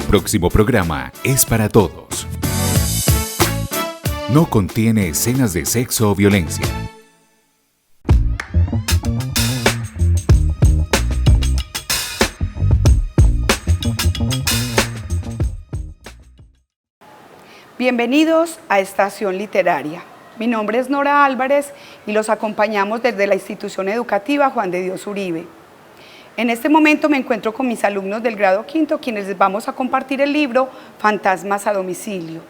próximo programa es para todos. No contiene escenas de sexo o violencia. Bienvenidos a Estación Literaria. Mi nombre es Nora Álvarez y los acompañamos desde la institución educativa Juan de Dios Uribe. En este momento me encuentro con mis alumnos del grado quinto, quienes les vamos a compartir el libro Fantasmas a domicilio.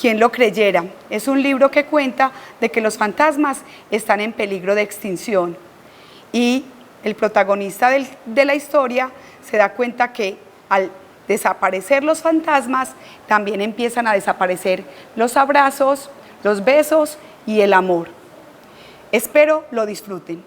¿Quién lo creyera? Es un libro que cuenta de que los fantasmas están en peligro de extinción y el protagonista de la historia se da cuenta que al desaparecer los fantasmas también empiezan a desaparecer los abrazos, los besos y el amor. Espero lo disfruten.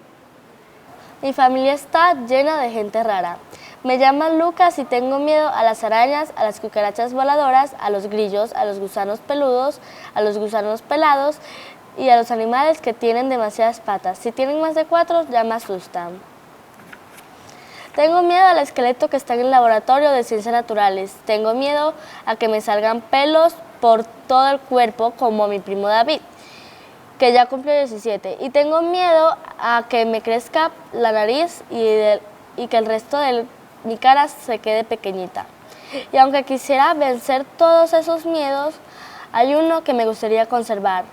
Mi familia está llena de gente rara. Me llaman Lucas y tengo miedo a las arañas, a las cucarachas voladoras, a los grillos, a los gusanos peludos, a los gusanos pelados y a los animales que tienen demasiadas patas. Si tienen más de 4, ya me asustan. Tengo miedo al esqueleto que está en el laboratorio de ciencias naturales. Tengo miedo a que me salgan pelos por todo el cuerpo como mi primo David, que ya cumplió 17. Y tengo miedo a que me crezca la nariz y que el resto de mi cara se quede pequeñita. Y aunque quisiera vencer todos esos miedos, hay uno que me gustaría conservar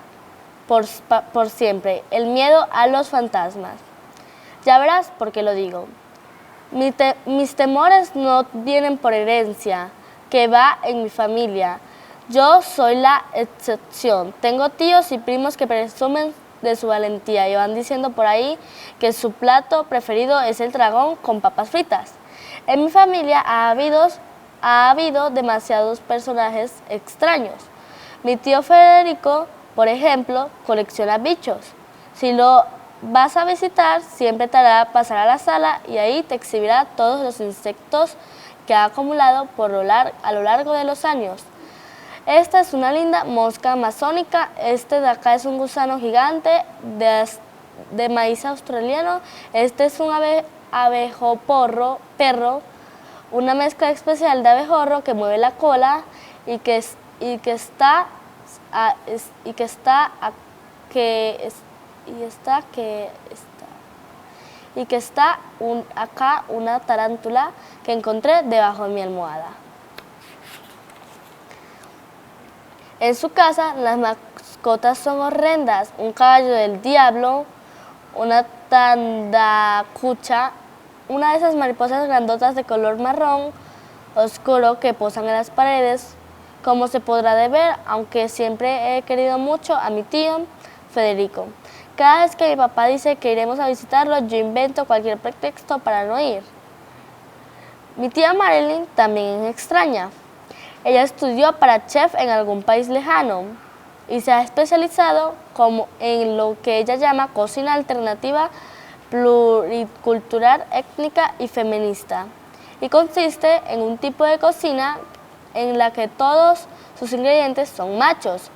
por siempre: el miedo a los fantasmas. Ya verás por qué lo digo. Mis temores no vienen por herencia, que va en mi familia. Yo soy la excepción. Tengo tíos y primos que presumen de su valentía y van diciendo por ahí que su plato preferido es el dragón con papas fritas. En mi familia ha habido demasiados personajes extraños. Mi tío Federico, por ejemplo, colecciona bichos. Si lo vas a visitar, siempre te hará pasar a la sala y ahí te exhibirá todos los insectos que ha acumulado a lo largo de los años. Esta es una linda mosca amazónica. Este de acá es un gusano gigante de maíz australiano. Este es un perro, una mezcla especial de abejorro que mueve la cola y que está acá una tarántula que encontré debajo de mi almohada. En su casa las mascotas son horrendas: un caballo del diablo, una tandacucha, una de esas mariposas grandotas de color marrón oscuro que posan en las paredes, como se podrá ver, aunque siempre he querido mucho a mi tío Federico. Cada vez que mi papá dice que iremos a visitarlo, yo invento cualquier pretexto para no ir. Mi tía Marilyn también es extraña. Ella estudió para chef en algún país lejano y se ha especializado en lo que ella llama cocina alternativa, pluricultural, étnica y feminista. Y consiste en un tipo de cocina en la que todos sus ingredientes son machos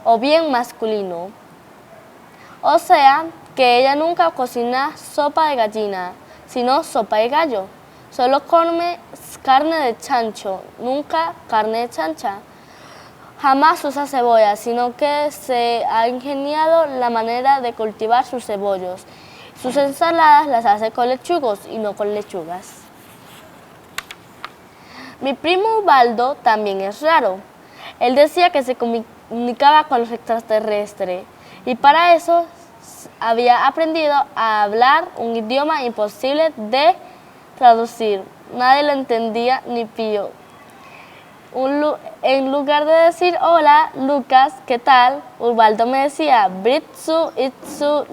o bien masculino. O sea, que ella nunca cocina sopa de gallina, sino sopa de gallo. Solo come carne de chancho, nunca carne de chancha. Jamás usa cebolla, sino que se ha ingeniado la manera de cultivar sus cebollos. Sus ensaladas las hace con lechugos y no con lechugas. Mi primo Ubaldo también es raro. Él decía que se comunicaba con los extraterrestres y para eso había aprendido a hablar un idioma imposible de traducir. Nadie lo entendía ni pío. En lugar de decir hola, Lucas, ¿qué tal?, Ubaldo me decía Britsu, Itsu,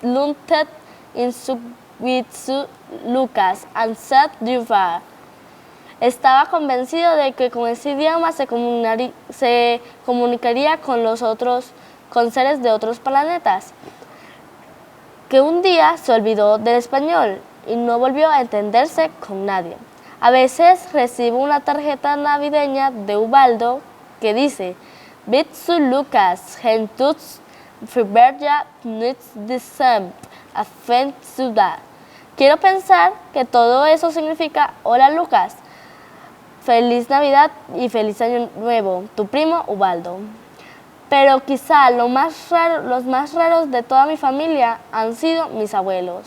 Luntet, Insu, Witsu, Lucas, Ansat, Duvar. Estaba convencido de que con ese idioma se comunicaría con seres de otros planetas, que un día se olvidó del español y no volvió a entenderse con nadie. A veces recibo una tarjeta navideña de Ubaldo que dice Bitsu Lucas, Gentuts, Fiberja, Nitz December, Afen Ciudad. Quiero pensar que todo eso significa hola Lucas, Feliz Navidad y feliz Año Nuevo, tu primo Ubaldo. Pero quizá los más raros de toda mi familia han sido mis abuelos.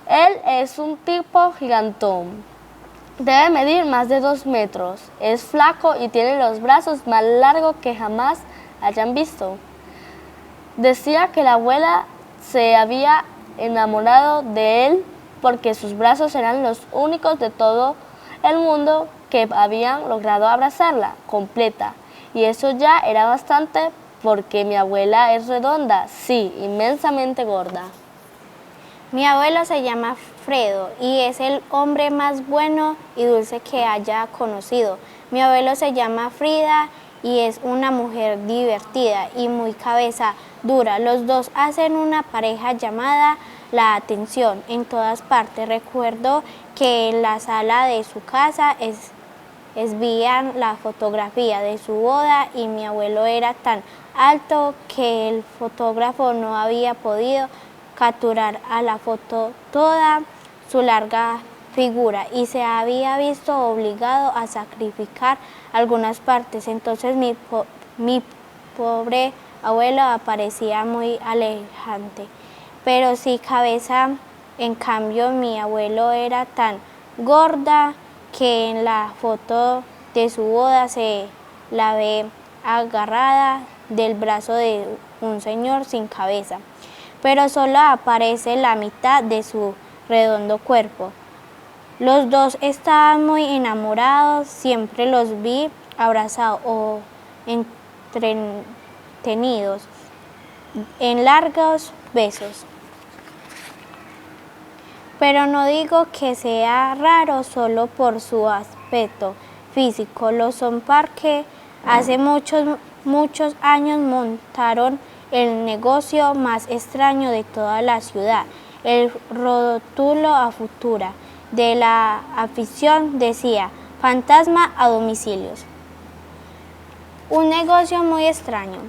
Él es un tipo gigantón. Debe medir más de 2 metros. Es flaco y tiene los brazos más largos que jamás hayan visto. Decía que la abuela se había enamorado de él porque sus brazos eran los únicos de todo el mundo que habían logrado abrazarla completa. Y eso ya era bastante porque mi abuela es redonda, sí, inmensamente gorda. Mi abuelo se llama Fredo y es el hombre más bueno y dulce que haya conocido. Mi abuelo se llama Frida y es una mujer divertida y muy cabeza dura. Los dos hacen una pareja llamada La Atención en todas partes. Recuerdo que en la sala de su casa exhibían la fotografía de su boda y mi abuelo era tan alto que el fotógrafo no había podido capturar a la foto toda su larga figura y se había visto obligado a sacrificar algunas partes. Entonces mi pobre abuelo aparecía muy alejante, pero sí cabeza. En cambio, mi abuelo era tan gorda que en la foto de su boda se la ve agarrada del brazo de un señor sin cabeza, pero solo aparece la mitad de su redondo cuerpo. Los dos estaban muy enamorados, siempre los vi abrazados o entretenidos en largos besos. Pero no digo que sea raro solo por su aspecto físico. Los son porque hace muchos años montaron el negocio más extraño de toda la ciudad. El rótulo a futura de la afición decía "Fantasma a domicilios". Un negocio muy extraño.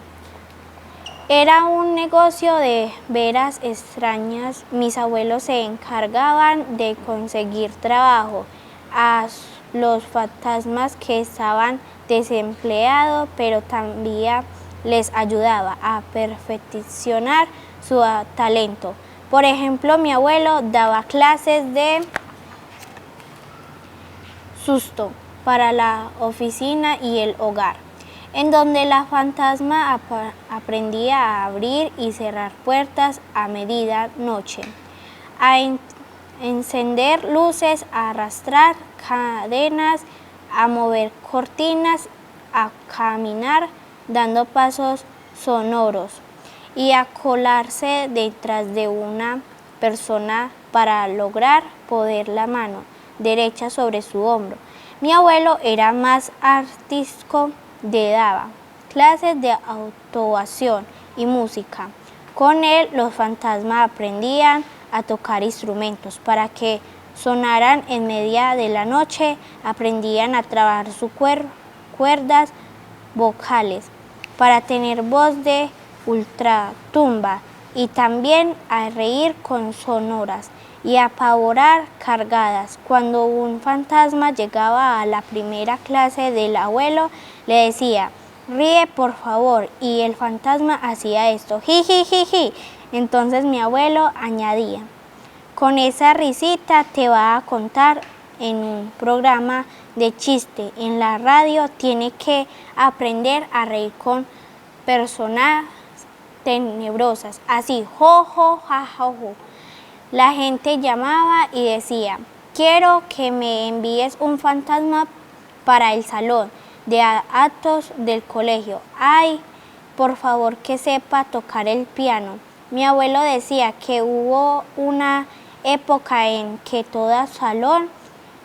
Era un negocio de veras extrañas. Mis abuelos se encargaban de conseguir trabajo a los fantasmas que estaban desempleados, pero también les ayudaba a perfeccionar su talento. Por ejemplo, mi abuelo daba clases de susto para la oficina y el hogar, en donde la fantasma aprendía a abrir y cerrar puertas a medianoche, a encender luces, a arrastrar cadenas, a mover cortinas, a caminar dando pasos sonoros y a colarse detrás de una persona para lograr poner la mano derecha sobre su hombro. Mi abuelo era más artístico. Daba clases de actuación y música. Con él los fantasmas aprendían a tocar instrumentos para que sonaran en media de la noche, aprendían a trabajar sus cuerdas vocales para tener voz de ultratumba y también a reír con sonoras y apavorar cargadas. Cuando un fantasma llegaba a la primera clase del abuelo, le decía "ríe por favor", y el fantasma hacía esto, "jijijiji". Entonces mi abuelo añadía: "con esa risita te va a contar en un programa de chiste en la radio, tiene que aprender a reír con personas tenebrosas, así, jo, jo, ja, ja, jo". La gente llamaba y decía: "quiero que me envíes un fantasma para el salón de actos del colegio. Ay, por favor que sepa tocar el piano". Mi abuelo decía que hubo una época en que todo salón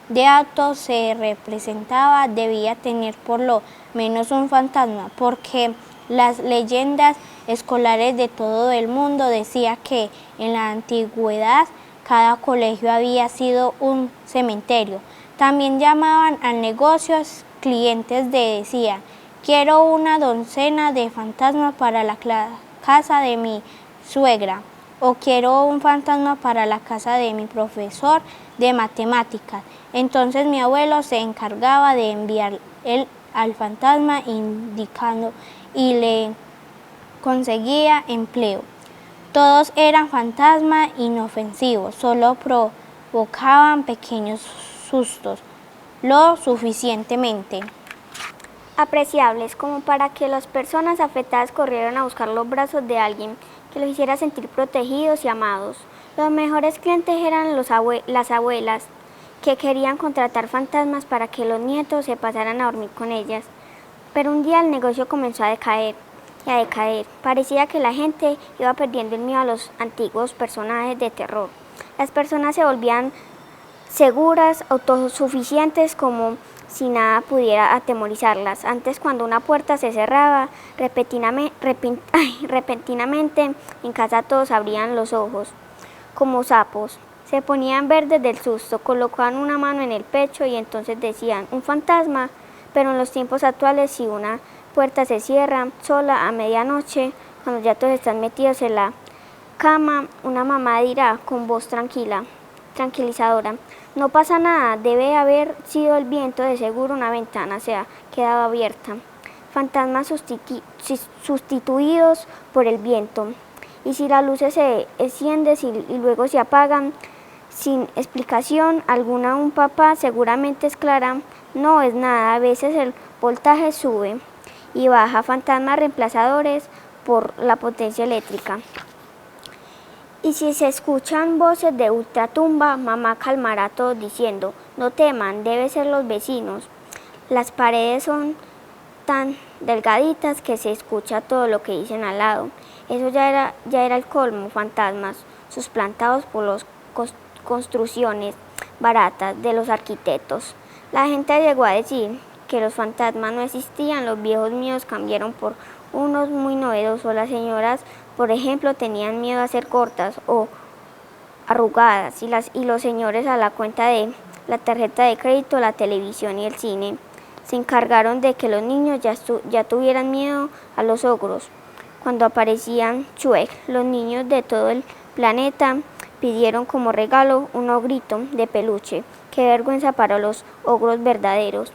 de actos se representaba debía tener por lo menos un fantasma, porque las leyendas escolares de todo el mundo decían que en la antigüedad cada colegio había sido un cementerio. También llamaban al negocio clientes decían: "quiero una docena de fantasmas para la casa de mi suegra", o "quiero un fantasma para la casa de mi profesor de matemáticas". Entonces mi abuelo se encargaba de enviar al fantasma indicando y le conseguía empleo. Todos eran fantasmas inofensivos, solo provocaban pequeños sustos, lo suficientemente apreciables como para que las personas afectadas corrieran a buscar los brazos de alguien que los hiciera sentir protegidos y amados. Los mejores clientes eran las abuelas, que querían contratar fantasmas para que los nietos se pasaran a dormir con ellas. Pero un día el negocio comenzó a decaer y a decaer. Parecía que la gente iba perdiendo el miedo a los antiguos personajes de terror. Las personas se volvían seguras, autosuficientes, como si nada pudiera atemorizarlas. Antes, cuando una puerta se cerraba repentinamente, en casa todos abrían los ojos, como sapos. Se ponían verdes del susto, colocaban una mano en el pecho y entonces decían, ¿un fantasma? Pero en los tiempos actuales, si una puerta se cierra sola a medianoche, cuando ya todos están metidos en la cama, una mamá dirá con voz tranquilizadora, no pasa nada, debe haber sido el viento, de seguro una ventana se ha quedado abierta. Fantasmas sustituidos por el viento. Y si las luces se encienden y luego se apagan sin explicación alguna, un papá seguramente es clara, no es nada, a veces el voltaje sube y baja, fantasmas reemplazadores por la potencia eléctrica. Y si se escuchan voces de ultratumba, mamá calmará a todos diciendo, no teman, debe ser los vecinos. Las paredes son tan delgaditas que se escucha todo lo que dicen al lado. Eso ya era el colmo, fantasmas suplantados por las construcciones baratas de los arquitectos. La gente llegó a decir que los fantasmas no existían, los viejos miedos cambiaron por unos muy novedosos. Las señoras, por ejemplo, tenían miedo a ser cortas o arrugadas, y los señores a la cuenta de la tarjeta de crédito, la televisión y el cine se encargaron de que los niños ya tuvieran miedo a los ogros. Cuando aparecían Chuek, los niños de todo el planeta pidieron como regalo un ogrito de peluche. Qué vergüenza para los ogros verdaderos.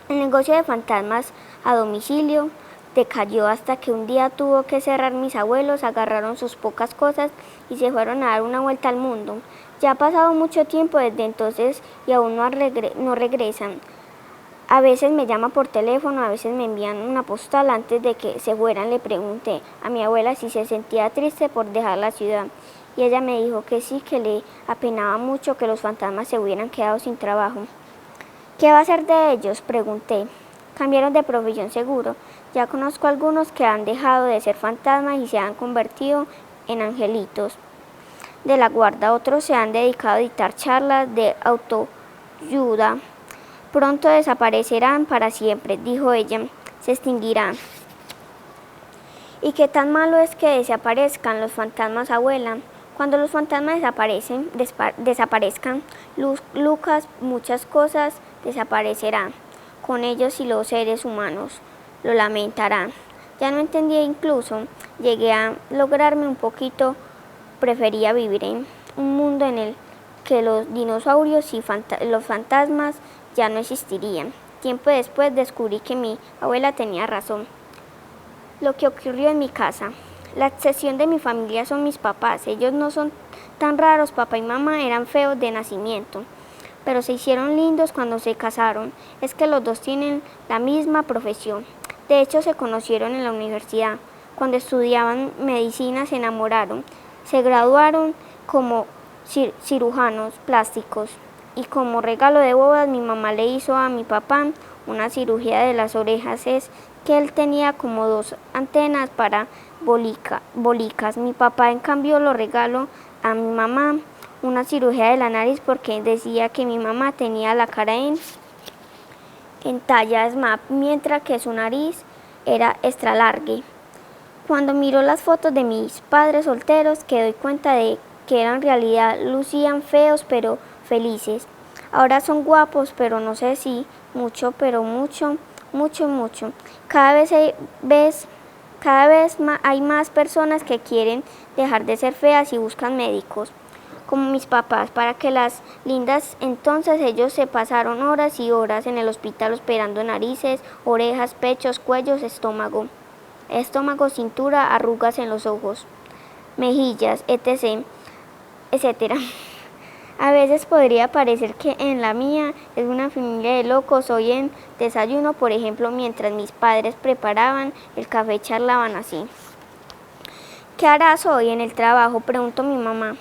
El negocio de fantasmas a domicilio decayó hasta que un día tuvo que cerrar. Mis abuelos agarraron sus pocas cosas y se fueron a dar una vuelta al mundo. Ya ha pasado mucho tiempo desde entonces y aún no regresan. A veces me llaman por teléfono, a veces me envían una postal. Antes de que se fueran le pregunté a mi abuela si se sentía triste por dejar la ciudad y ella me dijo que sí, que le apenaba mucho que los fantasmas se hubieran quedado sin trabajo. ¿Qué va a hacer de ellos?, pregunté. Cambiaron de profesión seguro. Ya conozco algunos que han dejado de ser fantasmas y se han convertido en angelitos de la guarda. Otros se han dedicado a dictar charlas de autoayuda. Pronto desaparecerán para siempre, dijo ella, se extinguirán. ¿Y qué tan malo es que desaparezcan los fantasmas, abuela? Cuando los fantasmas desaparezcan, Lucas, muchas cosas desaparecerán. Con ellos y los seres humanos lo lamentarán. Ya no entendía, incluso llegué a lograrme un poquito. Prefería vivir en un mundo en el que los dinosaurios y los fantasmas ya no existirían. Tiempo después descubrí que mi abuela tenía razón. Lo que ocurrió en mi casa. La excepción de mi familia son mis papás. Ellos no son tan raros. Papá y mamá eran feos de nacimiento, pero se hicieron lindos cuando se casaron. Es que los dos tienen la misma profesión. De hecho, se conocieron en la universidad. Cuando estudiaban medicina se enamoraron. Se graduaron como cirujanos plásticos. Y como regalo de bodas, mi mamá le hizo a mi papá una cirugía de las orejas. Es que él tenía como 2 antenas para bolicas. Mi papá, en cambio, lo regaló a mi mamá una cirugía de la nariz porque decía que mi mamá tenía la cara en talla SMAP, mientras que su nariz era extra larga. Cuando miro las fotos de mis padres solteros, que doy cuenta de que en realidad lucían feos pero felices. Ahora son guapos, pero no sé si mucho, pero mucho. Cada vez hay más personas que quieren dejar de ser feas y buscan médicos como mis papás, para que las lindas. Entonces ellos se pasaron horas y horas en el hospital esperando narices, orejas, pechos, cuellos, estómago, cintura, arrugas en los ojos, mejillas, etc., etcétera. A veces podría parecer que en la mía es una familia de locos. Hoy en desayuno, por ejemplo, mientras mis padres preparaban el café, charlaban así. ¿Qué harás hoy en el trabajo?, preguntó mi mamá.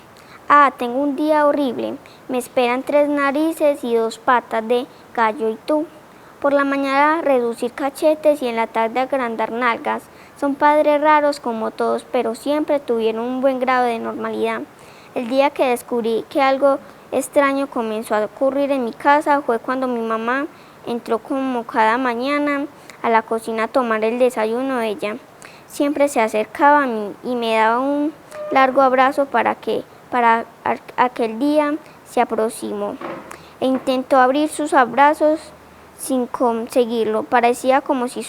Tengo un día horrible. Me esperan 3 narices y 2 patas de gallo. ¿Y tú? Por la mañana reducir cachetes y en la tarde agrandar nalgas. Son padres raros como todos, pero siempre tuvieron un buen grado de normalidad. El día que descubrí que algo extraño comenzó a ocurrir en mi casa fue cuando mi mamá entró como cada mañana a la cocina a tomar el desayuno. Ella siempre se acercaba a mí y me daba un largo abrazo para aquel día se aproximó e intentó abrir sus abrazos sin conseguirlo. Parecía como si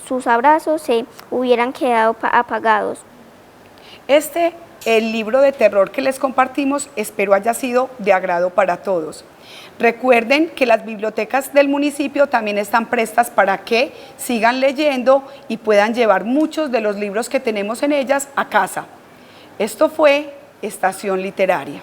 sus abrazos se hubieran quedado apagados. El libro de terror que les compartimos, espero haya sido de agrado para todos. Recuerden que las bibliotecas del municipio también están prestas para que sigan leyendo y puedan llevar muchos de los libros que tenemos en ellas a casa. Esto fue Estación Literaria.